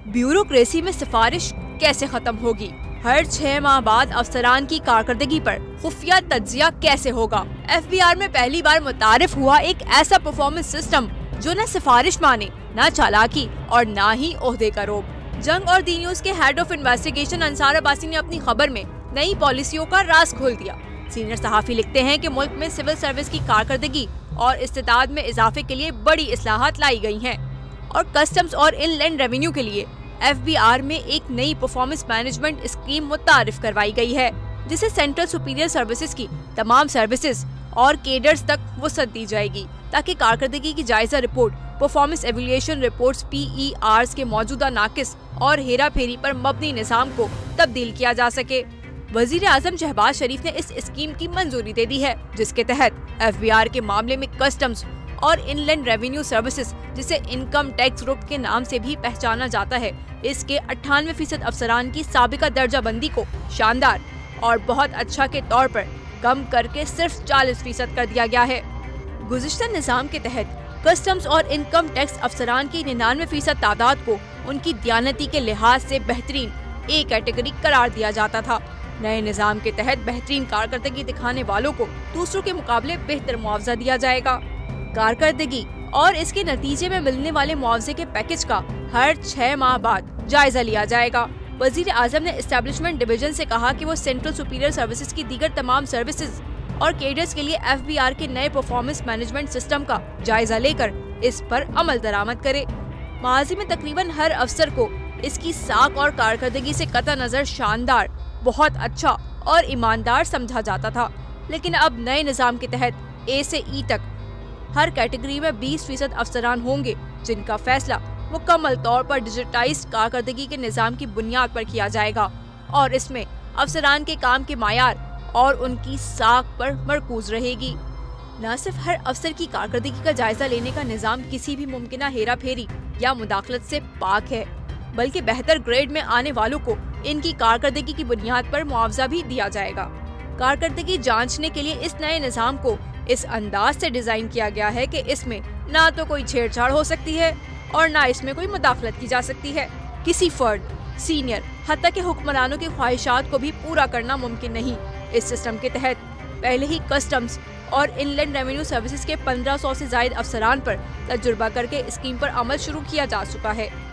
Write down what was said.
Bureaucracy में सिफारिश कैसे खत्म होगी? हर 6 माह बाद अफसरान की कारकर्दगी पर खुफिया तज्जिया कैसे होगा? FBR में पहली बार मुतारिफ हुआ एक ऐसा परफॉर्मेंस सिस्टम जो न सिफारिश माने, न चालाकी और न ही ओहदे का रोब। जंग और दी न्यूज के head of investigation Ansar Abbasi ने अपनी खबर में नई पॉलिसियों का राज खोल दिया। सीनियर सहाफी लिखते हैं कि मुल्क में सिविल सर्विस की कारकर्दगी और इस्तेदाद में इजाफे के लिए बड़ी इस्लाहात लाई गई हैं और कस्टम्स और इनलैंड रेवेन्यू के लिए FBR में एक नई परफॉर्मेंस मैनेजमेंट स्कीम मुतारिफ करवाई गई है, जिसे सेंट्रल सुपीरियर सर्विसेज की तमाम सर्विसेज और केडर्स तक वसअत दी जाएगी, ताकि कारकर्दगी की जायजा report, performance evaluation reports PERs के मौजूदा नाकिस और हेरा फेरी पर मबनी निज़ाम को तब्दील किया जा सके। वजीर आजम शहबाज शरीफ ने इस स्कीम की मंजूरी दे दी है, जिसके तहत FBR के मामले में कस्टम्स और इनलैंड रेवेन्यू सर्विसेज, जिसे इनकम टैक्स ग्रुप के नाम से भी पहचाना जाता है, इसके 98% अफसरान की साबिका दर्जा बंदी को शानदार और बहुत अच्छा के तौर पर कम करके सिर्फ 40% कर दिया गया है। गुज़िश्ता निज़ाम के तहत कस्टम्स और इनकम टैक्स अफसरान की 99% तादाद को उनकी दयानती के लिहाज से बेहतरीन A कैटेगरी करार दिया जाता था। नए निज़ाम के तहत बेहतरीन कारकर्दगी दिखाने वालों को दूसरों के मुकाबले बेहतर मुआवजा दिया जाएगा। कारकर्दगी और इसके नतीजे में मिलने वाले मुआवजे के पैकेज का हर 6 माह बाद जायजा लिया जाएगा। वजीर आजम ने एस्टेब्लिशमेंट डिवीजन से कहा कि वो सेंट्रल सुपीरियर सर्विसेज की दीगर तमाम सर्विसेज और केडर्स के लिए FBR के नए परफॉर्मेंस मैनेजमेंट सिस्टम का जायजा लेकर इस पर अमल दरामद करे। माजी में तकरीबन हर अफसर को इसकी साख और कारकर्दगी से कतई नजर शानदार, बहुत अच्छा और ईमानदार समझा जाता था, लेकिन अब नए निज़ाम के तहत A से E तक हर कैटेगरी में 20% अफसरान होंगे, जिनका फैसला मुकम्मल तौर पर डिजिटाइज्ड कारकर्दगी के निज़ाम की बुनियाद पर किया जाएगा और इसमें अफसरान के काम के मायार और उनकी साख पर मरकूज रहेगी। न सिर्फ हर अफसर की कारकर्दगी का जायजा लेने का निज़ाम किसी भी मुमकिना हेरा फेरी या मुदाखलत से पाक है, बल्कि बेहतर ग्रेड में आने वालों को इनकी कारकर्दगी की बुनियाद पर मुआवजा भी दिया जाएगा। कारकर्दगी जांचने के लिए इस नए निज़ाम को इस अंदाज से डिजाइन किया गया है कि इसमें ना तो कोई छेड़छाड़ हो सकती है और ना इसमें कोई मुदाखलत की जा सकती है। किसी फर्द, सीनियर, हत्ता के हुक्मरानों की ख्वाहिशात को भी पूरा करना मुमकिन नहीं। इस सिस्टम के तहत पहले ही कस्टम्स और इनलैंड रेवेन्यू सर्विसेज के 1500 से ज्यादा अफसरान पर तजुर्बा करके स्कीम पर अमल शुरू किया जा चुका है।